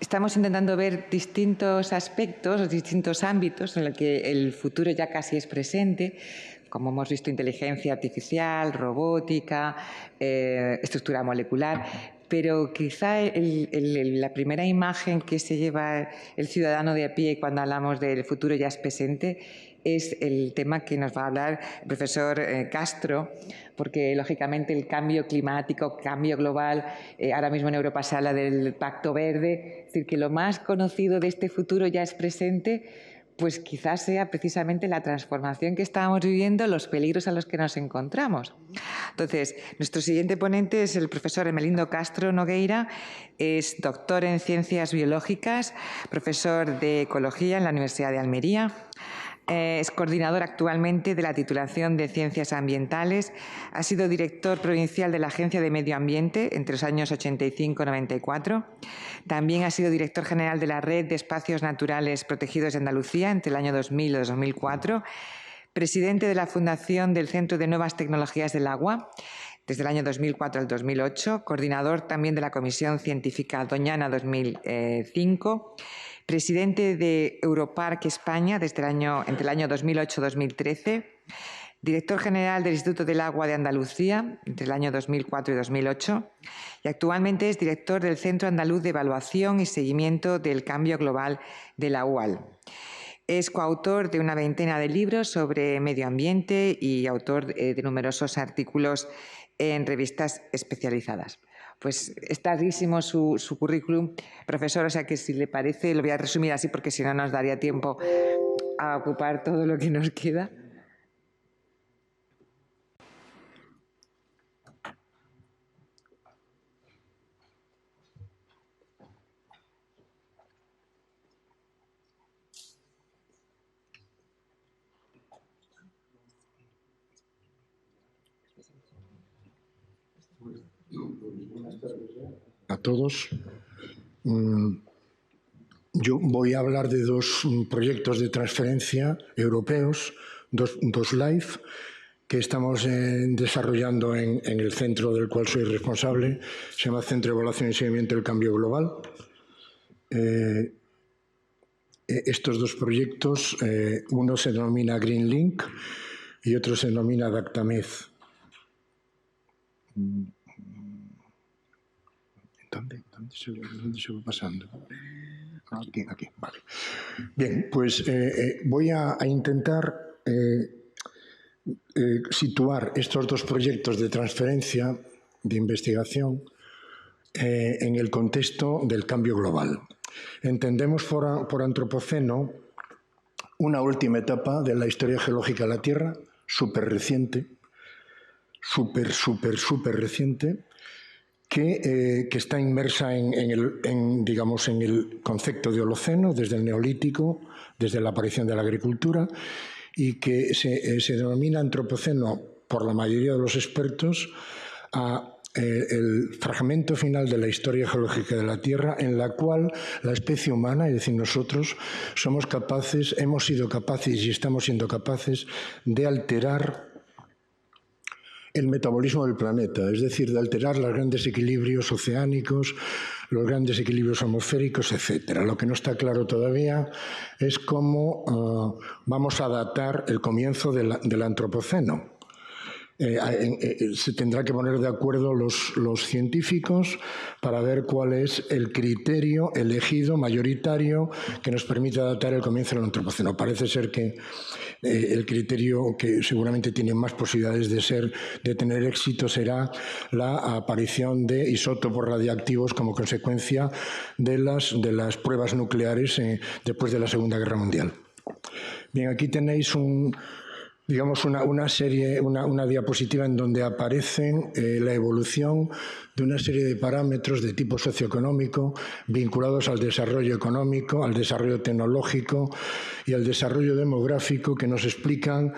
estamos intentando ver distintos aspectos, distintos ámbitos en los que el futuro ya casi es presente, como hemos visto, inteligencia artificial, robótica, estructura molecular, pero quizá la primera imagen que se lleva el ciudadano de a pie cuando hablamos del futuro ya es presente es el tema que nos va a hablar el profesor Castro, porque lógicamente el cambio climático, cambio global, ahora mismo en Europa se habla del Pacto Verde, es decir, que lo más conocido de este futuro ya es presente, pues quizás sea precisamente la transformación que estábamos viviendo, los peligros a los que nos encontramos. Entonces, nuestro siguiente ponente es el profesor Ermelindo Castro Nogueira, es doctor en Ciencias Biológicas, profesor de Ecología en la Universidad de Almería, es coordinador actualmente de la titulación de Ciencias Ambientales, ha sido director provincial de la Agencia de Medio Ambiente entre los años 85 y 94, también ha sido director general de la Red de Espacios Naturales Protegidos de Andalucía entre el año 2000 y 2004, presidente de la Fundación del Centro de Nuevas Tecnologías del Agua desde el año 2004 al 2008, coordinador también de la Comisión Científica Doñana 2005, presidente de Europark España entre el año 2008 y 2013, director general del Instituto del Agua de Andalucía entre el año 2004 y 2008 y actualmente es director del Centro Andaluz de Evaluación y Seguimiento del Cambio Global de la UAL. Es coautor de una veintena de libros sobre medio ambiente y autor de numerosos artículos en revistas especializadas. Pues está larguísimo su currículum, profesor, o sea que si le parece lo voy a resumir así porque si no nos daría tiempo a ocupar todo lo que nos queda. A todos. Yo voy a hablar de dos proyectos de transferencia europeos, dos LIFE, que estamos desarrollando en el centro del cual soy responsable. Se llama Centro de Evaluación y Seguimiento del Cambio Global. Estos dos proyectos, uno se denomina Green Link y otro se denomina Dactamed. ¿Dónde se va pasando? Aquí, vale. Bien, pues voy a intentar situar estos dos proyectos de transferencia, de investigación, en el contexto del cambio global. Entendemos por antropoceno una última etapa de la historia geológica de la Tierra, súper reciente, súper reciente, que está inmersa en el concepto de Holoceno, desde el Neolítico, desde la aparición de la agricultura, y que se denomina antropoceno por la mayoría de los expertos el fragmento final de la historia geológica de la Tierra, en la cual la especie humana, es decir, nosotros, hemos sido capaces y estamos siendo capaces de alterar el metabolismo del planeta, es decir, de alterar los grandes equilibrios oceánicos, los grandes equilibrios atmosféricos, etc. Lo que no está claro todavía es cómo vamos a datar el comienzo del antropoceno. Se tendrá que poner de acuerdo los científicos para ver cuál es el criterio elegido, mayoritario, que nos permita datar el comienzo del antropoceno. Parece ser que el criterio que seguramente tiene más posibilidades de tener éxito será la aparición de isótopos radiactivos como consecuencia de las pruebas nucleares después de la Segunda Guerra Mundial. Bien, aquí tenéis una diapositiva en donde aparecen la evolución de una serie de parámetros de tipo socioeconómico vinculados al desarrollo económico, al desarrollo tecnológico y al desarrollo demográfico que nos explican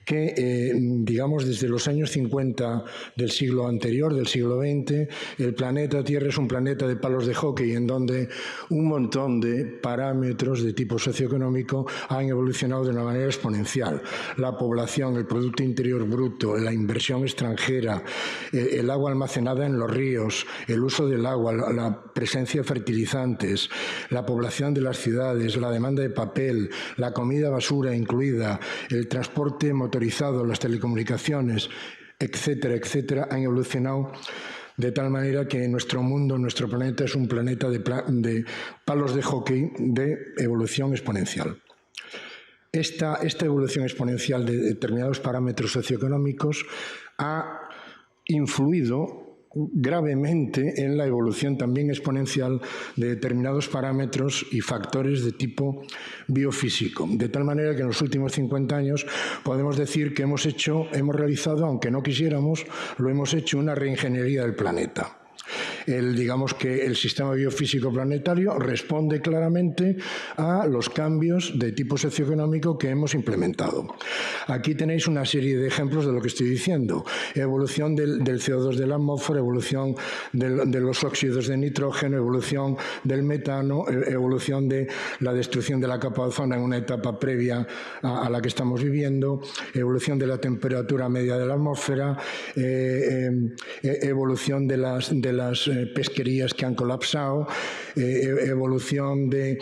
que, digamos, desde los años 50 del siglo anterior, del siglo XX, el planeta Tierra es un planeta de palos de hockey en donde un montón de parámetros de tipo socioeconómico han evolucionado de una manera exponencial. La población, el Producto Interior Bruto, la inversión extranjera, el agua almacenada en los ríos, el uso del agua, la presencia de fertilizantes, la población de las ciudades, la demanda de papel, la comida basura incluida, el transporte motorizado, las telecomunicaciones, etcétera, etcétera, han evolucionado de tal manera que nuestro mundo, nuestro planeta, es un planeta de palos de hockey de evolución exponencial. Esta evolución exponencial de determinados parámetros socioeconómicos ha influido gravemente en la evolución también exponencial de determinados parámetros y factores de tipo biofísico. De tal manera que en los últimos 50 años podemos decir que hemos realizado, aunque no quisiéramos, lo hemos hecho, una reingeniería del planeta. Digamos que el sistema biofísico planetario responde claramente a los cambios de tipo socioeconómico que hemos implementado. Aquí tenéis una serie de ejemplos de lo que estoy diciendo. Evolución del CO2 de la atmósfera, evolución de los óxidos de nitrógeno, evolución del metano, evolución de la destrucción de la capa de ozono en una etapa previa a la que estamos viviendo, evolución de la temperatura media de la atmósfera, evolución de las pesquerías que han colapsado, evolución del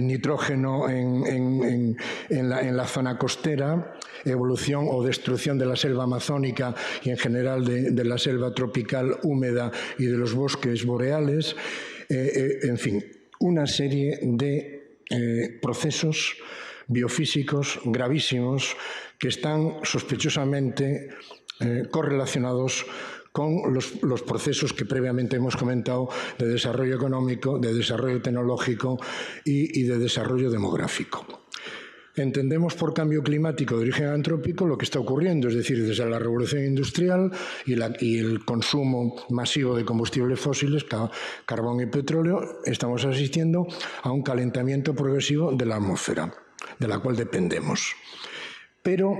nitrógeno en la zona costera, evolución o destrucción de la selva amazónica y en general de la selva tropical húmeda y de los bosques boreales, en fin, una serie de procesos biofísicos gravísimos que están sospechosamente correlacionados con los procesos que previamente hemos comentado de desarrollo económico, de desarrollo tecnológico y de desarrollo demográfico. Entendemos por cambio climático de origen antrópico lo que está ocurriendo, es decir, desde la revolución industrial y el consumo masivo de combustibles fósiles, carbón y petróleo, estamos asistiendo a un calentamiento progresivo de la atmósfera, de la cual dependemos. Pero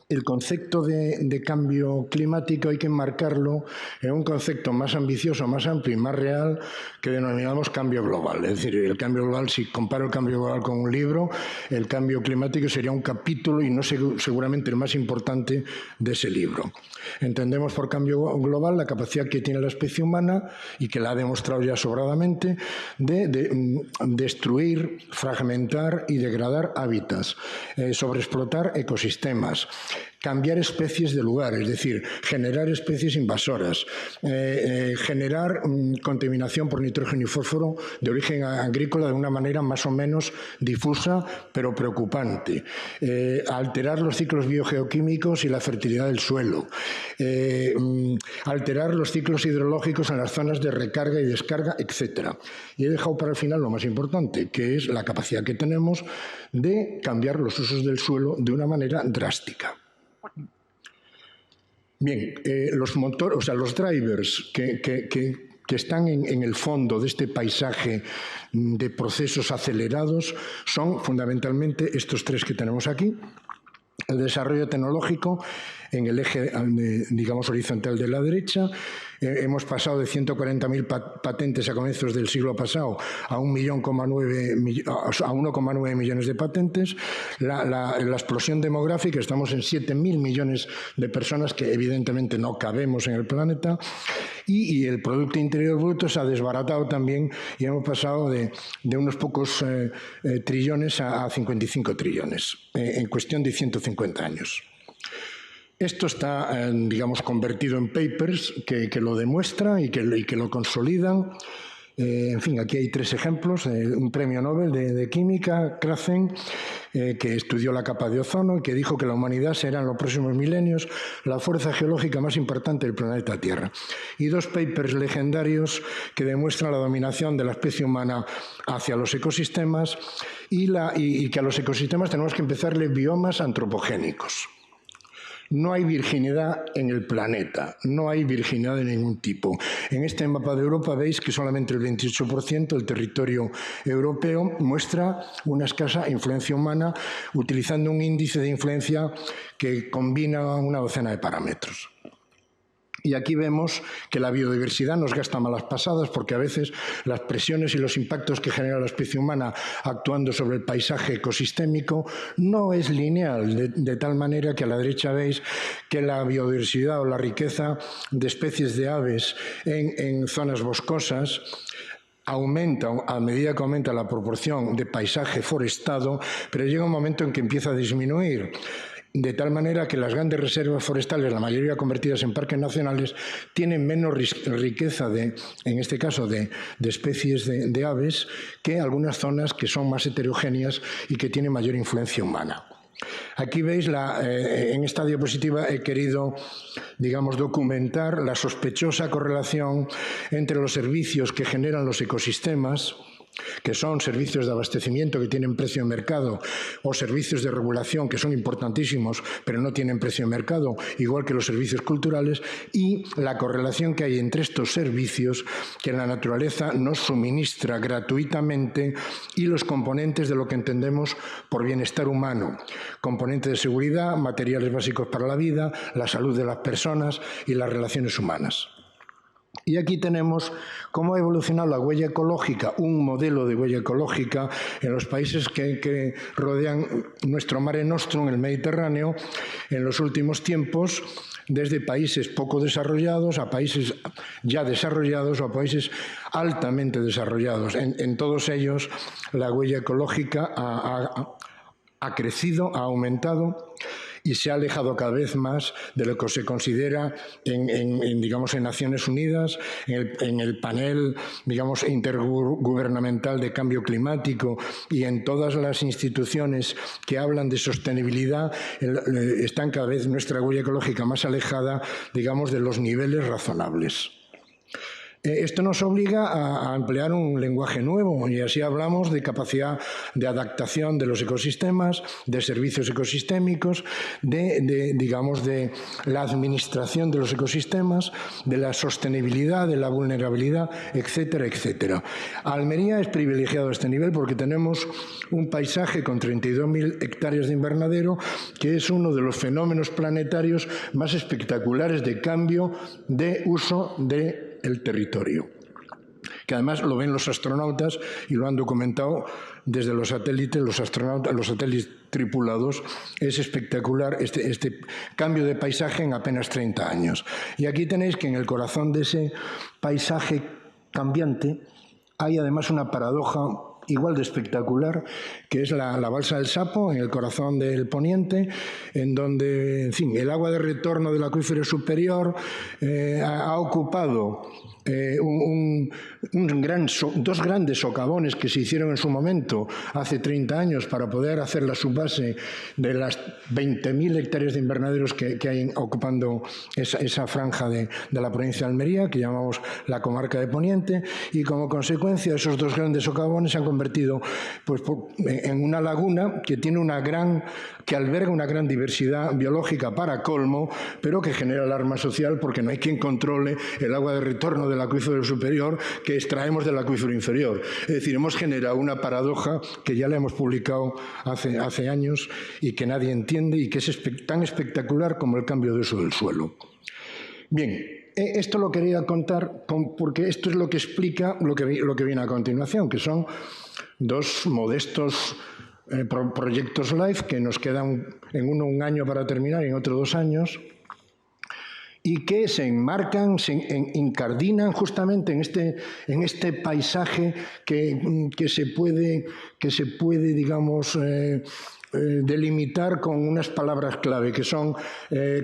el concepto de cambio climático hay que enmarcarlo en un concepto más ambicioso, más amplio y más real que denominamos cambio global. Es decir, el cambio global, si comparo el cambio global con un libro, el cambio climático sería un capítulo y no seguramente el más importante de ese libro. Entendemos por cambio global la capacidad que tiene la especie humana y que la ha demostrado ya sobradamente de destruir, fragmentar y degradar hábitats, sobreexplotar ecosistemas, cambiar especies de lugar, es decir, generar especies invasoras, generar contaminación por nitrógeno y fósforo de origen agrícola de una manera más o menos difusa, pero preocupante, alterar los ciclos biogeoquímicos y la fertilidad del suelo, alterar los ciclos hidrológicos en las zonas de recarga y descarga, etc. Y he dejado para el final lo más importante, que es la capacidad que tenemos de cambiar los usos del suelo de una manera drástica. Bien, los motores, o sea, los drivers que están en el fondo de este paisaje de procesos acelerados son fundamentalmente estos tres que tenemos aquí. El desarrollo tecnológico en el eje, digamos, horizontal de la derecha. Hemos pasado de 140.000 patentes a comienzos del siglo pasado a 1,9 millones de patentes. La explosión demográfica, estamos en 7.000 millones de personas que evidentemente no cabemos en el planeta. Y el Producto Interior Bruto se ha desbaratado también y hemos pasado de unos pocos trillones a 55 trillones en cuestión de 150 años. Esto está, digamos, convertido en papers que lo demuestran y que lo consolidan. En fin, aquí hay tres ejemplos. Un premio Nobel de Química, Krafft, que estudió la capa de ozono y que dijo que la humanidad será en los próximos milenios la fuerza geológica más importante del planeta Tierra. Y dos papers legendarios que demuestran la dominación de la especie humana hacia los ecosistemas y que a los ecosistemas tenemos que empezarle biomas antropogénicos. no hay virginidad en el planeta, no hay virginidad de ningún tipo. En este mapa de Europa veis que solamente el 28% del territorio europeo muestra una escasa influencia humana, utilizando un índice de influencia que combina una docena de parámetros. Y aquí vemos que la biodiversidad nos gasta malas pasadas porque a veces las presiones y los impactos que genera la especie humana actuando sobre el paisaje ecosistémico no es lineal, de tal manera que a la derecha veis que la biodiversidad o la riqueza de especies de aves en zonas boscosas aumenta a medida que aumenta la proporción de paisaje forestado, pero llega un momento en que empieza a disminuir. De tal manera que las grandes reservas forestales, la mayoría convertidas en parques nacionales, tienen menos riqueza, en este caso, de especies de aves que algunas zonas que son más heterogéneas y que tienen mayor influencia humana. Aquí veis, en esta diapositiva he querido, digamos, documentar la sospechosa correlación entre los servicios que generan los ecosistemas, que son servicios de abastecimiento que tienen precio de mercado, o servicios de regulación que son importantísimos pero no tienen precio de mercado, igual que los servicios culturales, y la correlación que hay entre estos servicios que la naturaleza nos suministra gratuitamente y los componentes de lo que entendemos por bienestar humano, componentes de seguridad, materiales básicos para la vida, la salud de las personas y las relaciones humanas. Y aquí tenemos cómo ha evolucionado la huella ecológica, un modelo de huella ecológica en los países que rodean nuestro Mare Nostrum, el Mediterráneo, en los últimos tiempos, desde países poco desarrollados a países ya desarrollados o a países altamente desarrollados. En todos ellos la huella ecológica ha crecido, ha aumentado y se ha alejado cada vez más de lo que se considera digamos, en Naciones Unidas, en el panel, digamos, intergubernamental de cambio climático y en todas las instituciones que hablan de sostenibilidad, están cada vez nuestra huella ecológica más alejada, digamos, de los niveles razonables. Esto nos obliga a emplear un lenguaje nuevo y así hablamos de capacidad de adaptación de los ecosistemas, de servicios ecosistémicos, digamos, de la administración de los ecosistemas, de la sostenibilidad, de la vulnerabilidad, etcétera, etcétera. Almería es privilegiado a este nivel porque tenemos un paisaje con 32.000 hectáreas de invernadero que es uno de los fenómenos planetarios más espectaculares de cambio de uso del territorio, que además lo ven los astronautas y lo han documentado desde los satélites, los satélites tripulados. Es espectacular este cambio de paisaje en apenas 30 años. Y aquí tenéis que en el corazón de ese paisaje cambiante hay además una paradoja igual de espectacular, que es la balsa del Sapo, en el corazón del poniente, en donde, en fin, el agua de retorno del acuífero superior ha ocupado dos grandes socavones que se hicieron en su momento, hace 30 años, para poder hacer la subbase de las 20.000 hectáreas de invernaderos que hay ocupando esa franja de la provincia de Almería, que llamamos la comarca de Poniente, y como consecuencia esos dos grandes socavones se han convertido pues, en una laguna que alberga una gran diversidad biológica para colmo, pero que genera alarma social porque no hay quien controle el agua de retorno del acuífero superior que extraemos del acuífero inferior. Es decir, hemos generado una paradoja que ya la hemos publicado hace años y que nadie entiende y que es tan espectacular como el cambio de uso del suelo. Bien, esto lo quería contar porque esto es lo que explica lo que viene a continuación, que son dos modestos proyectos LIFE que nos quedan en uno un año para terminar y en otro 2 años, y que se enmarcan, se incardinan justamente en este paisaje que se puede digamos, delimitar con unas palabras clave que son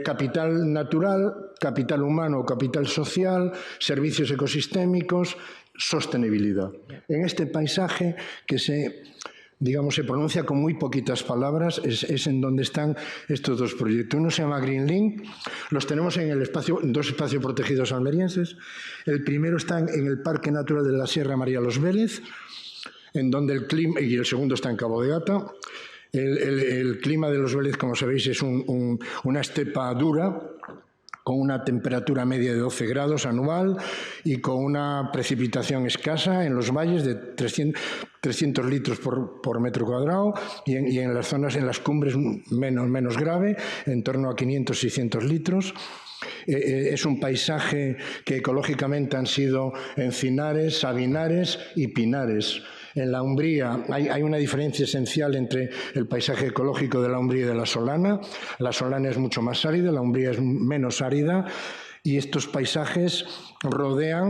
capital natural, capital humano, capital social, servicios ecosistémicos, sostenibilidad. En este paisaje que se pronuncia con muy poquitas palabras, es en donde están estos dos proyectos. Uno se llama Green Link, los tenemos en dos espacios protegidos almerienses. El primero está en el Parque Natural de la Sierra María Los Vélez, en donde y el segundo está en Cabo de Gata. El clima de los Vélez, como sabéis, es una estepa dura, con una temperatura media de 12 grados anual y con una precipitación escasa en los valles de 300 litros por metro cuadrado y en las zonas, en las cumbres menos grave, en torno a 500-600 litros. Es un paisaje que ecológicamente han sido encinares, sabinares y pinares. En la umbría hay una diferencia esencial entre el paisaje ecológico de la umbría y de la solana. La solana es mucho más árida, la umbría es menos árida. Y estos paisajes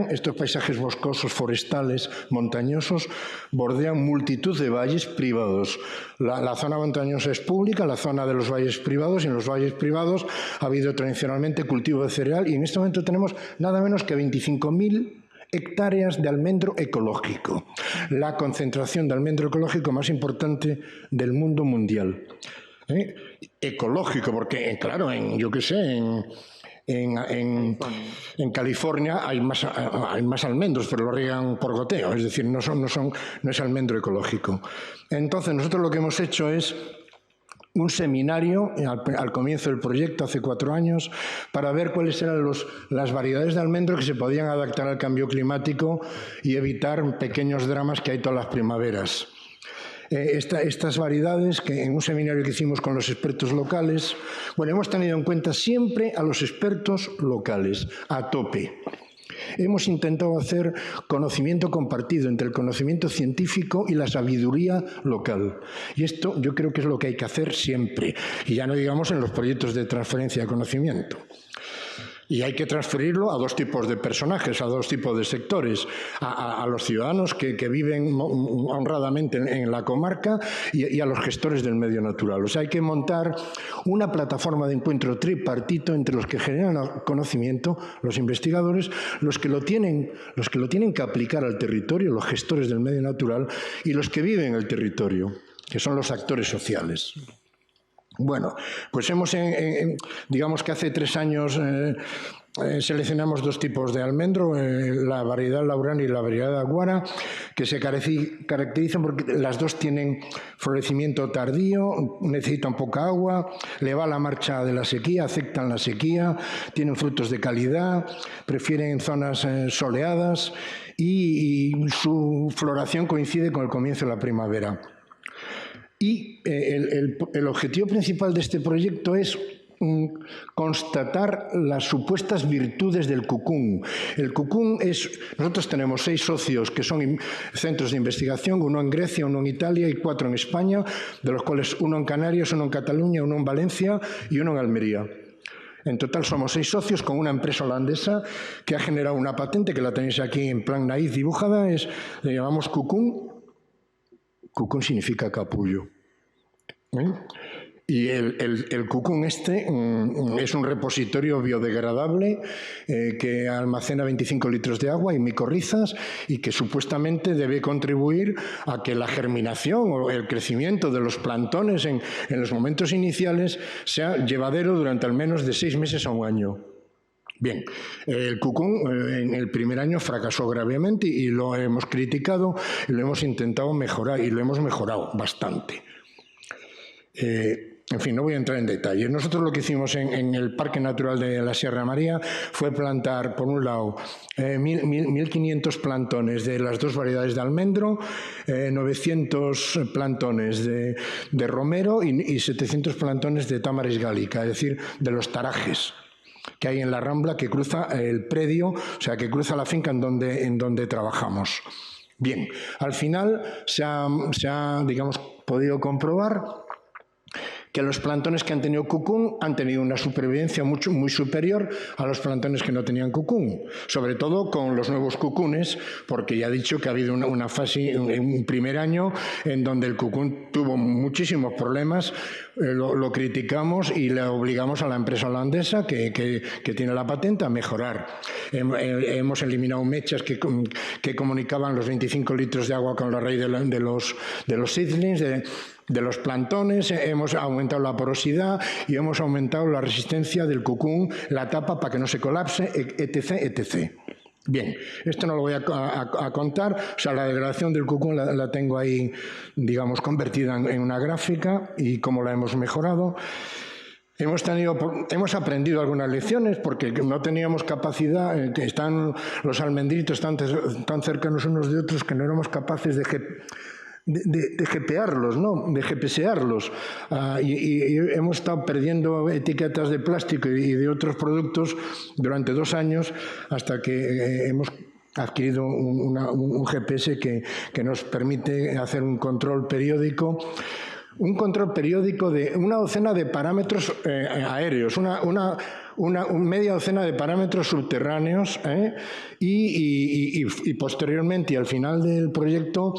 estos paisajes boscosos, forestales, montañosos, bordean multitud de valles privados. La zona montañosa es pública, la zona de los valles privados, y en los valles privados ha habido tradicionalmente cultivo de cereal, y en este momento tenemos nada menos que 25.000 hectáreas de almendro ecológico, la concentración de almendro ecológico más importante del mundo mundial. Ecológico, porque, claro, en California hay más almendros, pero lo riegan por goteo, es decir, no es almendro ecológico. Entonces, nosotros lo que hemos hecho es un seminario al comienzo del proyecto, hace 4 años, para ver cuáles eran las variedades de almendro que se podían adaptar al cambio climático y evitar pequeños dramas que hay todas las primaveras. Estas variedades, que en un seminario que hicimos con los expertos locales, bueno, hemos tenido en cuenta siempre a los expertos locales, a tope. Hemos intentado hacer conocimiento compartido entre el conocimiento científico y la sabiduría local. Y esto yo creo que es lo que hay que hacer siempre, y ya no digamos en los proyectos de transferencia de conocimiento. Y hay que transferirlo a 2 tipos de personajes, a 2 tipos de sectores, a los ciudadanos que viven honradamente en la comarca y a los gestores del medio natural. O sea, hay que montar una plataforma de encuentro tripartito entre los que generan conocimiento, los investigadores, los que lo tienen que aplicar al territorio, los gestores del medio natural, y los que viven en el territorio, que son los actores sociales. Bueno, pues digamos que hace 3 años seleccionamos 2 tipos de almendro, la variedad Laurana y la variedad Aguara, que se caracterizan porque las 2 tienen florecimiento tardío, necesitan poca agua, le va la marcha de la sequía, aceptan la sequía, tienen frutos de calidad, prefieren zonas soleadas y su floración coincide con el comienzo de la primavera. Y el objetivo principal de este proyecto es constatar las supuestas virtudes del cucún. El cucún nosotros tenemos 6 socios que son centros de investigación, 1 en Grecia, 1 en Italia y 4 en España, de los cuales 1 en Canarias, 1 en Cataluña, 1 en Valencia y 1 en Almería. En total somos 6 socios con una empresa holandesa que ha generado una patente, que la tenéis aquí en plan naif dibujada, le llamamos cucún. Cucún significa capullo. Y el cucún es un repositorio biodegradable que almacena 25 litros de agua y micorrizas, y que supuestamente debe contribuir a que la germinación o el crecimiento de los plantones en los momentos iniciales sea llevadero durante al menos de 6 meses a 1 año. Bien, el cucún en el primer año fracasó gravemente y lo hemos criticado y lo hemos intentado mejorar, y lo hemos mejorado bastante. En fin, no voy a entrar en detalles. Nosotros lo que hicimos en el Parque Natural de la Sierra María fue plantar, por un lado, 1.500 plantones de las 2 variedades de almendro, 900 plantones de romero y 700 plantones de tamaris gallica, es decir, de los tarajes que hay en la Rambla, que cruza el predio, o sea, que cruza la finca en donde trabajamos. Bien, al final se ha, digamos, podido comprobar que los plantones que han tenido cucún han tenido una supervivencia muy superior a los plantones que no tenían cucún, sobre todo con los nuevos cucunes, porque ya he dicho que ha habido una fase, un primer año, en donde el cucún tuvo muchísimos problemas, lo criticamos y le obligamos a la empresa holandesa, que tiene la patente, a mejorar. Hemos eliminado mechas que comunicaban los 25 litros de agua con la raíz de los seedlings, de los plantones, hemos aumentado la porosidad y hemos aumentado la resistencia del cucún, la tapa para que no se colapse, etc., etc. Bien, esto no lo voy a contar, o sea, la degradación del cucún la tengo ahí, digamos, convertida en una gráfica y cómo la hemos mejorado. Hemos aprendido algunas lecciones porque no teníamos capacidad, los almendritos tan cercanos unos de otros que no éramos capaces de GParlos, ¿no? De GPSearlos. Y hemos estado perdiendo etiquetas de plástico y de otros productos durante 2 años hasta que hemos adquirido un GPS que nos permite hacer un control periódico. Un control periódico de una docena de parámetros aéreos, una media docena de parámetros subterráneos y posteriormente y al final del proyecto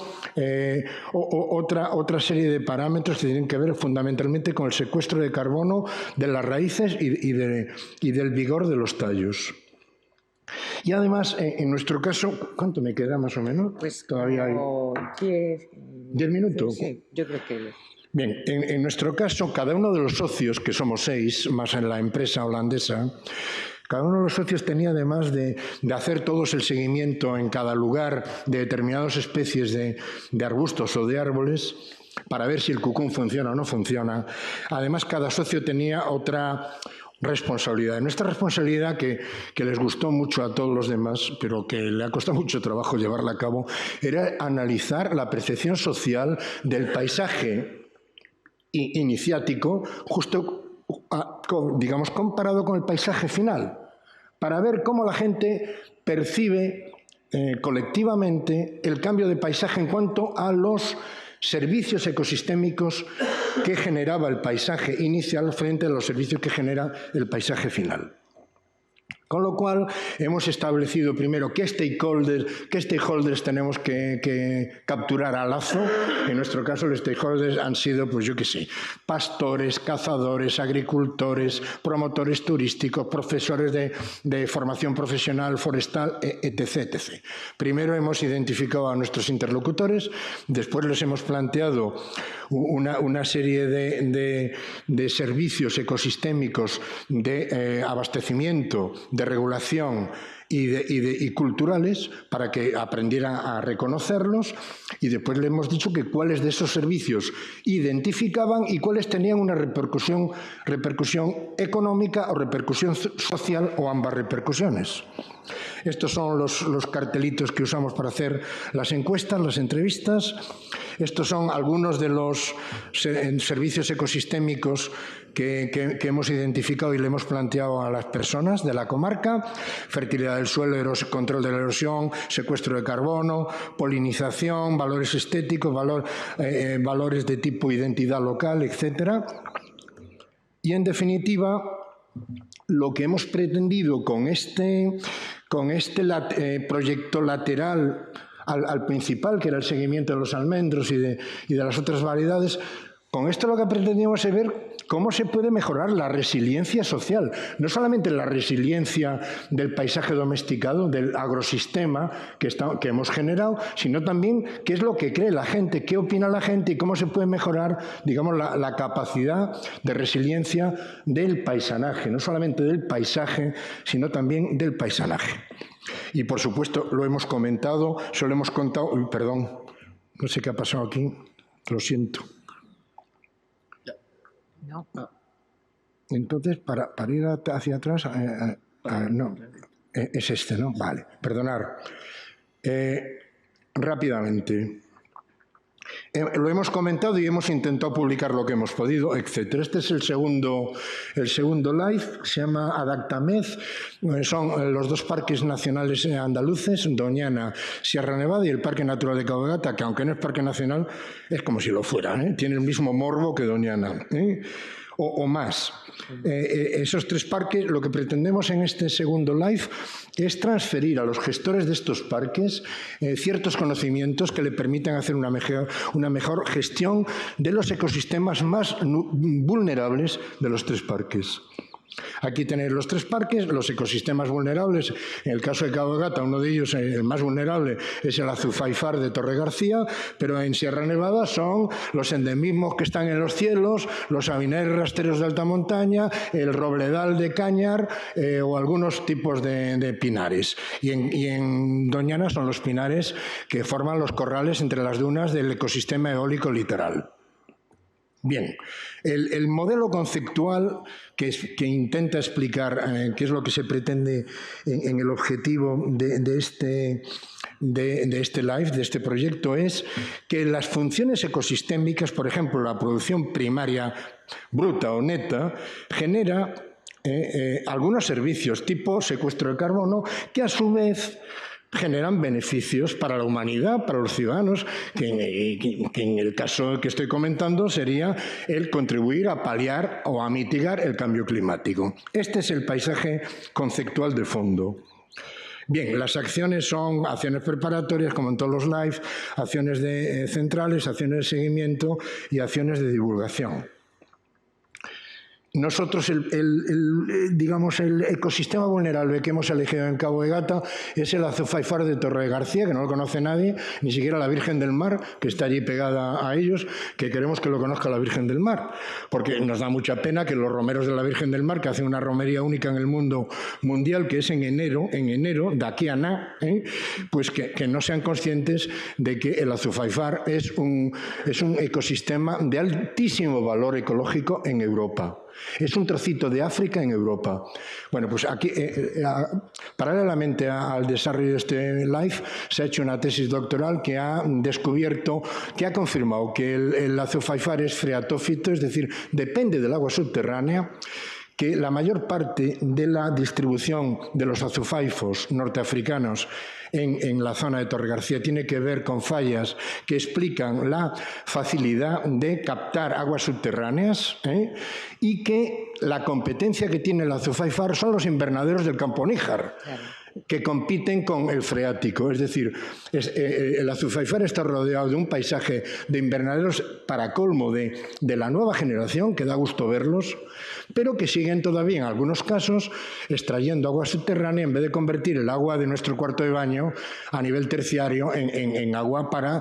otra serie de parámetros que tienen que ver fundamentalmente con el secuestro de carbono de las raíces y del vigor de los tallos. Y además, en nuestro caso, ¿cuánto me queda más o menos? Pues todavía hay 10 minutos. Sí, yo creo que... Bien, en nuestro caso, cada uno de los socios, que somos 6, más en la empresa holandesa, cada uno de los socios tenía, además de hacer todos el seguimiento en cada lugar de determinadas especies de arbustos o de árboles, para ver si el cucún funciona o no funciona. Además, cada socio tenía otra responsabilidad. Nuestra responsabilidad, que les gustó mucho a todos los demás, pero que le ha costado mucho trabajo llevarla a cabo, era analizar la percepción social del paisaje iniciático, justo, digamos, comparado con el paisaje final, para ver cómo la gente percibe colectivamente el cambio de paisaje en cuanto a los servicios ecosistémicos que generaba el paisaje inicial frente a los servicios que genera el paisaje final. Con lo cual, hemos establecido primero qué stakeholders tenemos que capturar a lazo. En nuestro caso, los stakeholders han sido, pues yo qué sé, pastores, cazadores, agricultores, promotores turísticos, profesores de formación profesional, forestal, etc., etc. Primero hemos identificado a nuestros interlocutores, después les hemos planteado una serie de servicios ecosistémicos de abastecimiento, de regulación y culturales para que aprendieran a reconocerlos, y después le hemos dicho que cuáles de esos servicios identificaban y cuáles tenían una repercusión económica o repercusión social o ambas repercusiones. Estos son los cartelitos que usamos para hacer las encuestas, las entrevistas. Estos son algunos de los servicios ecosistémicos que hemos identificado y le hemos planteado a las personas de la comarca: fertilidad del suelo, control de la erosión, secuestro de carbono, polinización, valores estéticos, valores de tipo identidad local, etc. Y en definitiva, lo que hemos pretendido con este proyecto lateral al principal, que era el seguimiento de los almendros y de las otras variedades, con esto lo que pretendíamos es ver cómo se puede mejorar la resiliencia social, no solamente la resiliencia del paisaje domesticado, del agrosistema que hemos generado, sino también qué es lo que cree la gente, qué opina la gente y cómo se puede mejorar, digamos, la capacidad de resiliencia del paisanaje, no solamente del paisaje, sino también del paisanaje. Y, por supuesto, lo hemos comentado, solo hemos contado... Uy, perdón, no sé qué ha pasado aquí, lo siento. No. Entonces, para ir hacia atrás, no, es este, ¿no? Vale, perdonar. Rápidamente. Lo hemos comentado y hemos intentado publicar lo que hemos podido, etc. Este es el segundo live, se llama Adactamed. Son los 2 parques nacionales andaluces, Doñana, Sierra Nevada, y el Parque Natural de Cabo de Gata, que aunque no es parque nacional, es como si lo fuera, ¿eh? Tiene el mismo morbo que Doñana, ¿eh? O más. Esos 3 parques, lo que pretendemos en este segundo live es transferir a los gestores de estos parques ciertos conocimientos que le permitan hacer una mejor gestión de los ecosistemas más vulnerables de los 3 parques. Aquí tenéis los 3 parques, los ecosistemas vulnerables. En el caso de Cabo de Gata, uno de ellos, el más vulnerable, es el Azufaifar de Torre García, pero en Sierra Nevada son los endemismos que están en los cielos, los sabinares rastreros de alta montaña, el robledal de Cañar o algunos tipos de pinares. Y en Doñana son los pinares que forman los corrales entre las dunas del ecosistema eólico litoral. Bien, el modelo conceptual que intenta explicar qué es lo que se pretende en el objetivo de este live, de este proyecto, es que las funciones ecosistémicas, por ejemplo, la producción primaria bruta o neta, genera algunos servicios tipo secuestro de carbono que a su vez generan beneficios para la humanidad, para los ciudadanos, que en el caso que estoy comentando sería el contribuir a paliar o a mitigar el cambio climático. Este es el paisaje conceptual de fondo. Bien, las acciones son acciones preparatorias, como en todos los live, acciones centrales, acciones de seguimiento y acciones de divulgación. Nosotros, digamos, el ecosistema vulnerable que hemos elegido en Cabo de Gata es el Azufaifar de Torre García, que no lo conoce nadie, ni siquiera la Virgen del Mar, que está allí pegada a ellos, que queremos que lo conozca la Virgen del Mar, porque nos da mucha pena que los romeros de la Virgen del Mar, que hacen una romería única en el mundo mundial, que es en enero, de aquí a nada, pues que no sean conscientes de que el Azufaifar es un ecosistema de altísimo valor ecológico en Europa. Es un trocito de África en Europa. Bueno, pues aquí, paralelamente al desarrollo de este live, se ha hecho una tesis doctoral que ha descubierto, que ha confirmado que el Azufaifar es freatófito, es decir, depende del agua subterránea, que la mayor parte de la distribución de los azufaifos norteafricanos en la zona de Torre García tiene que ver con fallas que explican la facilidad de captar aguas subterráneas y que la competencia que tiene el Azufaifar son los invernaderos del Campo Níjar. Claro. Que compiten con el freático, es decir, el Azufaifar está rodeado de un paisaje de invernaderos para colmo de la nueva generación, que da gusto verlos, pero que siguen todavía en algunos casos extrayendo agua subterránea en vez de convertir el agua de nuestro cuarto de baño a nivel terciario en agua para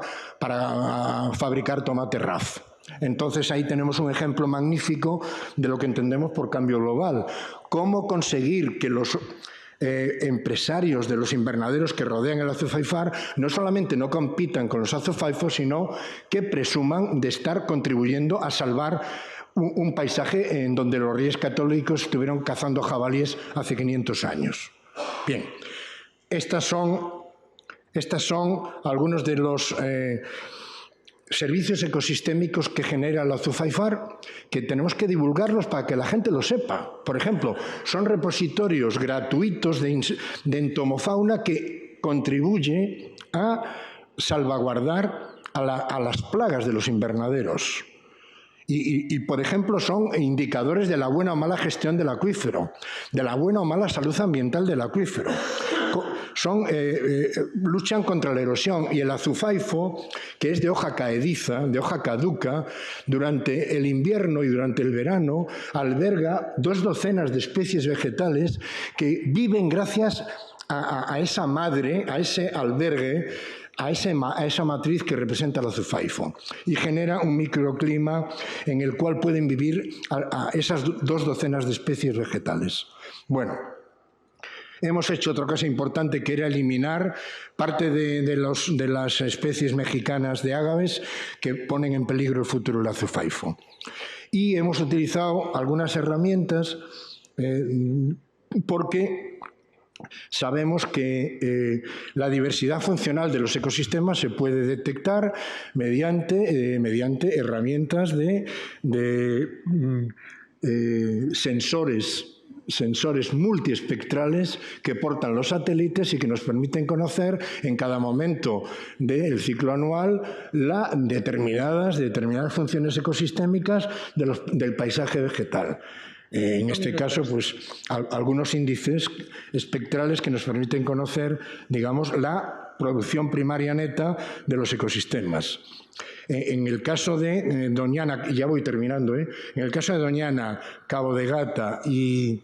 fabricar tomate RAF. Entonces ahí tenemos un ejemplo magnífico de lo que entendemos por cambio global. Cómo conseguir que los empresarios de los invernaderos que rodean el Azufaifar no solamente no compitan con los azufaifos, sino que presuman de estar contribuyendo a salvar un paisaje en donde los reyes católicos estuvieron cazando jabalíes hace 500 años. Bien, estas son algunos de los servicios ecosistémicos que genera el Azufaifar, que tenemos que divulgarlos para que la gente lo sepa. Por ejemplo, son repositorios gratuitos de entomofauna que contribuye a salvaguardar a las plagas de los invernaderos. Y, por ejemplo, son indicadores de la buena o mala gestión del acuífero, de la buena o mala salud ambiental del acuífero. Luchan contra la erosión, y el azufaifo, que es de hoja caediza, de hoja caduca, durante el invierno y durante el verano alberga 2 docenas de especies vegetales que viven gracias a esa madre, a ese albergue, a esa matriz que representa el azufaifo, y genera un microclima en el cual pueden vivir a esas 2 docenas de especies vegetales. Bueno, hemos hecho otra cosa importante, que era eliminar parte de las especies mexicanas de ágaves que ponen en peligro el futuro del azufaifo. Y hemos utilizado algunas herramientas porque sabemos que la diversidad funcional de los ecosistemas se puede detectar mediante herramientas de sensores multiespectrales que portan los satélites y que nos permiten conocer en cada momento del ciclo anual determinadas funciones ecosistémicas del paisaje vegetal. En este caso, pues, algunos índices espectrales que nos permiten conocer, digamos, la producción primaria neta de los ecosistemas. En el caso de Doñana, y ya voy terminando, en el caso de Doñana, Cabo de Gata y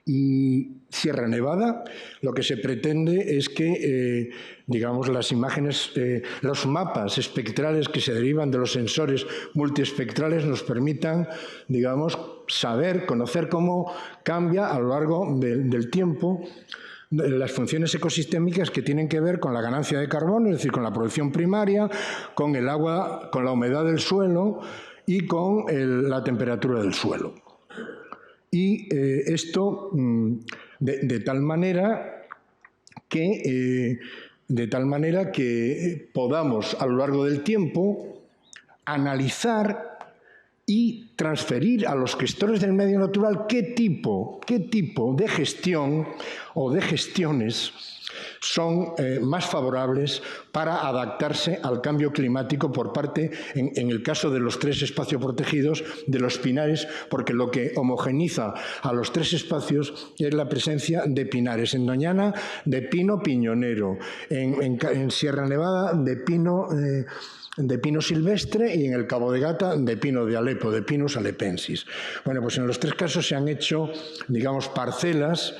y Sierra Nevada, lo que se pretende es que, digamos, las imágenes, los mapas espectrales que se derivan de los sensores multiespectrales nos permitan, digamos, saber, conocer cómo cambia a lo largo del tiempo las funciones ecosistémicas que tienen que ver con la ganancia de carbono, es decir, con la producción primaria, con el agua, con la humedad del suelo y con la temperatura del suelo. Y esto de tal manera que podamos a lo largo del tiempo analizar y transferir a los gestores del medio natural qué tipo de gestión o de gestiones son más favorables para adaptarse al cambio climático por parte, en el caso de los 3 espacios protegidos, de los pinares, porque lo que homogeniza a los 3 espacios es la presencia de pinares. En Doñana, de pino piñonero, en Sierra Nevada, de pino silvestre, y en el Cabo de Gata de pino de Alepo, de Pinus alepensis. Bueno, pues en los 3 casos se han hecho, digamos, parcelas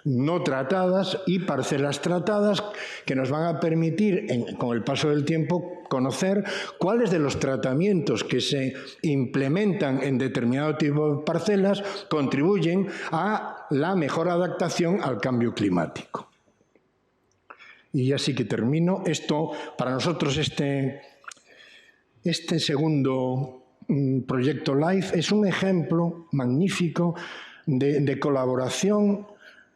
no tratadas y parcelas tratadas que nos van a permitir, con el paso del tiempo, conocer cuáles de los tratamientos que se implementan en determinado tipo de parcelas contribuyen a la mejor adaptación al cambio climático. Y así que termino. Esto, para nosotros, este segundo proyecto LIFE es un ejemplo magnífico de colaboración,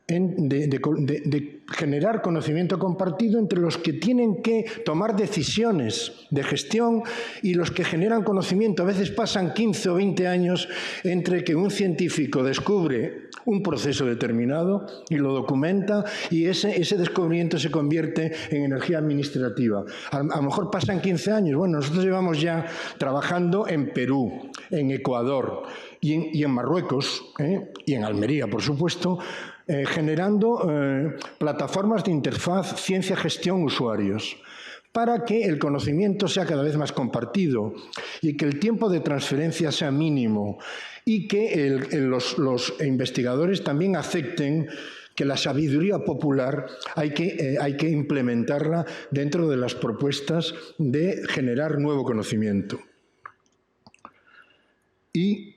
de generar conocimiento compartido entre los que tienen que tomar decisiones de gestión y los que generan conocimiento. A veces pasan 15 o 20 años entre que un científico descubre un proceso determinado y lo documenta, y ese descubrimiento se convierte en energía administrativa. A lo mejor pasan 15 años. Bueno, nosotros llevamos ya trabajando en Perú, en Ecuador y en Marruecos, y en Almería, por supuesto, generando plataformas de interfaz ciencia-gestión-usuarios para que el conocimiento sea cada vez más compartido y que el tiempo de transferencia sea mínimo, y que los investigadores también acepten que la sabiduría popular hay que implementarla dentro de las propuestas de generar nuevo conocimiento. Y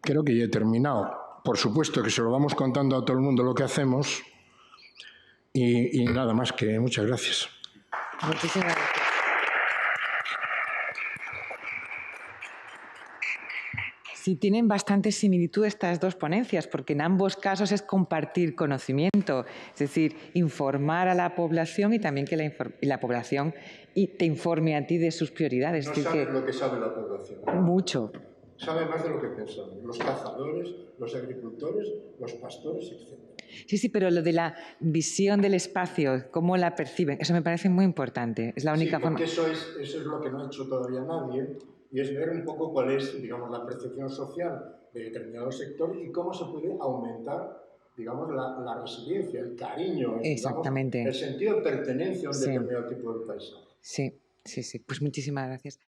creo que ya he terminado. Por supuesto que se lo vamos contando a todo el mundo lo que hacemos, y nada más, que muchas gracias. Muchísimas gracias. Sí, tienen bastante similitud estas 2 ponencias, porque en ambos casos es compartir conocimiento, es decir, informar a la población y también que la población te informe a ti de sus prioridades. No sabe lo que sabe la población. Mucho. Sabe más de lo que pensamos. Los cazadores, los agricultores, los pastores, etc. Sí, pero lo de la visión del espacio, cómo la perciben, eso me parece muy importante. Es la única forma. Eso es lo que no ha hecho todavía nadie, y es ver un poco cuál es, digamos, la percepción social de determinado sector y cómo se puede aumentar, digamos, la resiliencia, el cariño, exactamente, digamos, el sentido de pertenencia a un determinado tipo de paisaje. Sí. Pues muchísimas gracias.